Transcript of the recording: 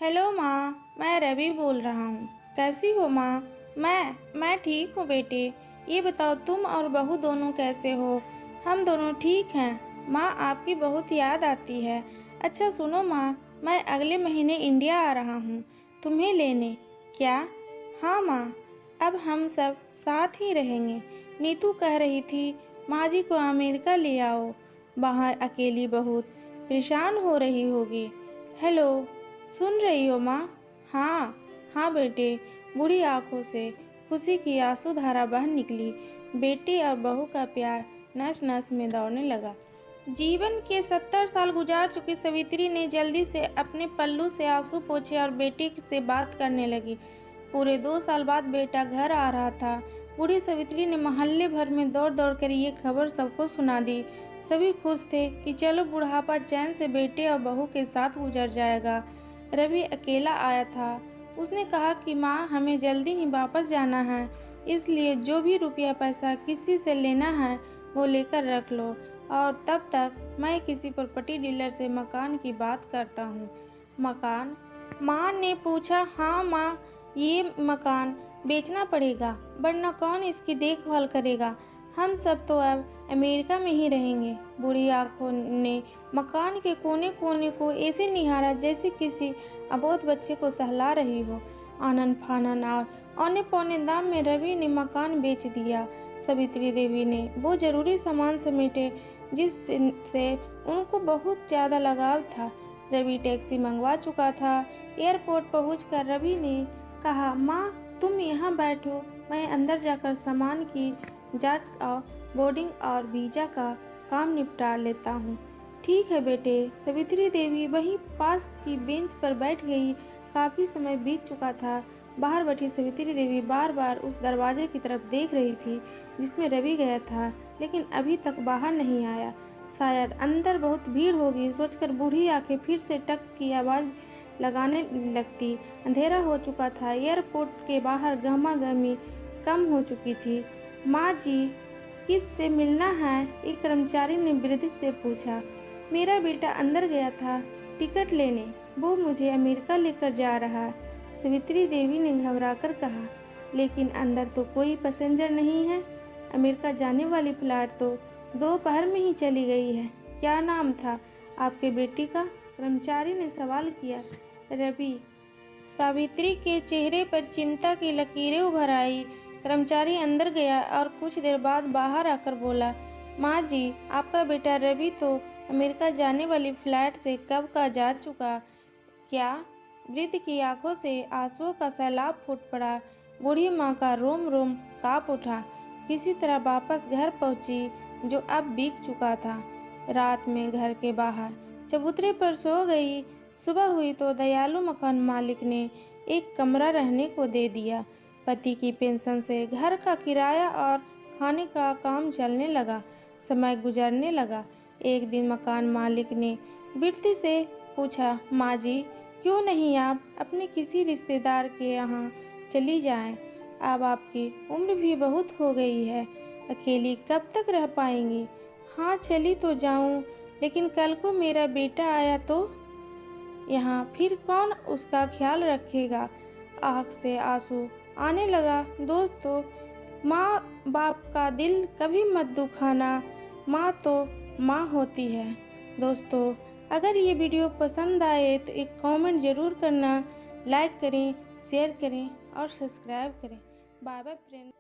Hello माँ, मैं रवि बोल रहा हूँ। कैसी हो माँ? मैं ठीक हूँ बेटे। ये बताओ तुम और बहू दोनों कैसे हो? हम दोनों ठीक हैं। माँ, आपकी बहुत याद आती है। अच्छा सुनो माँ, मैं अगले महीने इंडिया आ रहा हूँ तुम्हें लेने। क्या? हाँ माँ, अब हम सब साथ ही रहेंगे। नीतू कह रही थी माँ जी को अमेरिका ले आओ। बाहर अकेली बहुत परेशान हो रही होगी। हेलो, सुन रही हो माँ? हाँ हाँ बेटे। बूढ़ी आंखों से खुशी की आंसू धारा बह निकली। बेटे और बहू का प्यार नस नस में दौड़ने लगा। जीवन के 70 साल गुजार चुकी सवित्री ने जल्दी से अपने पल्लू से आंसू पोंछे और बेटे से बात करने लगी। पूरे 2 साल बाद बेटा घर आ रहा था। बूढ़ी सवित्री ने मोहल्ले भर में दौड़ दौड़ कर ये खबर सबको सुना दी। सभी खुश थे कि चलो बुढ़ापा चैन से बेटे और बहू के साथ गुजर जाएगा। रवि अकेला आया था। उसने कहा कि माँ, हमें जल्दी ही वापस जाना है, इसलिए जो भी रुपया पैसा किसी से लेना है वो लेकर रख लो, और तब तक मैं किसी प्रॉपर्टी डीलर से मकान की बात करता हूँ। मकान? माँ ने पूछा। हाँ माँ, ये मकान बेचना पड़ेगा, वरना कौन इसकी देखभाल करेगा? हम सब तो अब अमेरिका में ही रहेंगे। बूढ़ी आंखों ने मकान के कोने कोने को ऐसे निहारा जैसे किसी अबोध बच्चे को सहला रही हो। आनन फानन और औने पौने दाम में रवि ने मकान बेच दिया। सवित्री देवी ने वो जरूरी सामान समेटे जिससे उनको बहुत ज़्यादा लगाव था। रवि टैक्सी मंगवा चुका था। एयरपोर्ट पहुंचकर रवि ने कहा, माँ तुम यहाँ बैठो, मैं अंदर जाकर सामान की जांच और बोर्डिंग और वीज़ा का काम निपटा लेता हूँ। ठीक है बेटे। सवित्री देवी वहीं पास की बेंच पर बैठ गई। काफ़ी समय बीत चुका था। बाहर बैठी सवित्री देवी बार बार उस दरवाजे की तरफ देख रही थी जिसमें रवि गया था, लेकिन अभी तक बाहर नहीं आया। शायद अंदर बहुत भीड़ होगी सोचकर बूढ़ी आंखें फिर से टक की आवाज़ लगाने लगती। अंधेरा हो चुका था। एयरपोर्ट के बाहर गहमागहमी कम हो चुकी थी। माँ जी, किस से मिलना है? एक कर्मचारी ने वृद्ध से पूछा। मेरा बेटा अंदर गया था टिकट लेने, वो मुझे अमेरिका लेकर जा रहा है, सवित्री देवी ने घबराकर कहा। लेकिन अंदर तो कोई पैसेंजर नहीं है। अमेरिका जाने वाली फ्लाइट तो दोपहर में ही चली गई है। क्या नाम था आपके बेटी का? कर्मचारी ने सवाल किया। रवि। सावित्री के चेहरे पर चिंता की लकीरें उभर आई। कर्मचारी अंदर गया और कुछ देर बाद बाहर आकर बोला, माँ जी, आपका बेटा रवि तो अमेरिका जाने वाली फ्लाइट से कब का जा चुका। क्या? वृद्ध की आंखों से आंसुओं का सैलाब फूट पड़ा। बूढ़ी माँ का रोम रोम कांप उठा। किसी तरह वापस घर पहुंची, जो अब बीत चुका था। रात में घर के बाहर चबूतरे पर सो गई। सुबह हुई तो दयालु मकान मालिक ने एक कमरा रहने को दे दिया। पति की पेंशन से घर का किराया और खाने का काम चलने लगा। समय गुजरने लगा। एक दिन मकान मालिक ने वृद्धि से पूछा, माँ जी, क्यों नहीं आप अपने किसी रिश्तेदार के यहाँ चली जाएं? अब आपकी उम्र भी बहुत हो गई है, अकेली कब तक रह पाएंगी? हाँ, चली तो जाऊं, लेकिन कल को मेरा बेटा आया तो यहाँ फिर कौन उसका ख्याल रखेगा? आँख से आंसू आने लगा। दोस्तों, माँ बाप का दिल कभी मत दुखाना, माँ तो माँ होती है। दोस्तों, अगर ये वीडियो पसंद आए तो एक कमेंट ज़रूर करना, लाइक करें, शेयर करें और सब्सक्राइब करें। Bye bye friend.